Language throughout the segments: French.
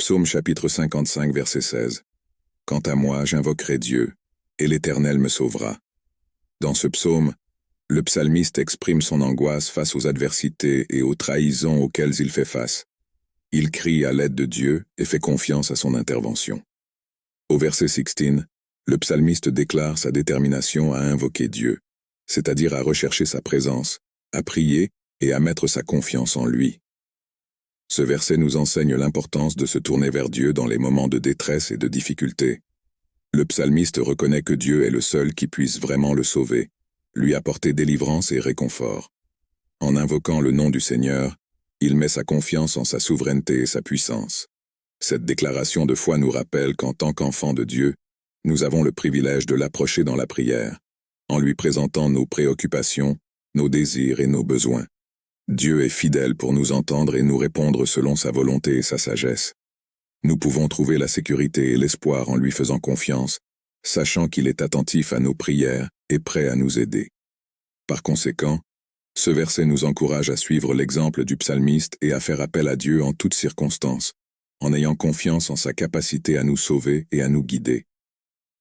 Psaume chapitre 55 verset 16. Quant à moi, j'invoquerai Dieu, et l'Éternel me sauvera. Dans ce psaume, le psalmiste exprime son angoisse face aux adversités et aux trahisons auxquelles il fait face. Il crie à l'aide de Dieu et fait confiance à son intervention. Au verset 16, le psalmiste déclare sa détermination à invoquer Dieu, c'est-à-dire à rechercher sa présence, à prier et à mettre sa confiance en lui. Ce verset nous enseigne l'importance de se tourner vers Dieu dans les moments de détresse et de difficulté. Le psalmiste reconnaît que Dieu est le seul qui puisse vraiment le sauver, lui apporter délivrance et réconfort. En invoquant le nom du Seigneur, il met sa confiance en sa souveraineté et sa puissance. Cette déclaration de foi nous rappelle qu'en tant qu'enfants de Dieu, nous avons le privilège de l'approcher dans la prière, en lui présentant nos préoccupations, nos désirs et nos besoins. Dieu est fidèle pour nous entendre et nous répondre selon sa volonté et sa sagesse. Nous pouvons trouver la sécurité et l'espoir en lui faisant confiance, sachant qu'il est attentif à nos prières et prêt à nous aider. Par conséquent, ce verset nous encourage à suivre l'exemple du psalmiste et à faire appel à Dieu en toutes circonstances, en ayant confiance en sa capacité à nous sauver et à nous guider.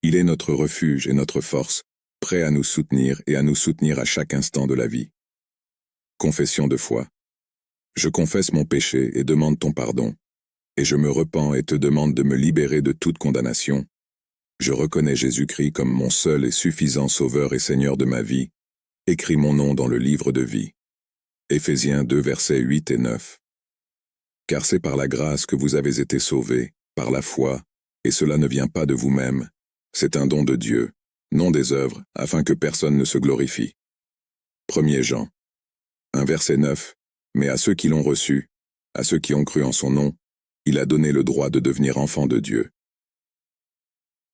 Il est notre refuge et notre force, prêt à nous soutenir et à nous soutenir à chaque instant de la vie. Confession de foi. Je confesse mon péché et demande ton pardon, et je me repens et te demande de me libérer de toute condamnation. Je reconnais Jésus-Christ comme mon seul et suffisant Sauveur et Seigneur de ma vie. Écris mon nom dans le livre de vie. Éphésiens 2 versets 8 et 9. Car c'est par la grâce que vous avez été sauvés, par la foi, et cela ne vient pas de vous-même. C'est un don de Dieu, non des œuvres, afin que personne ne se glorifie. 1er Jean 1 verset 9. Mais à ceux qui l'ont reçu, à ceux qui ont cru en son nom, il a donné le droit de devenir enfants de Dieu.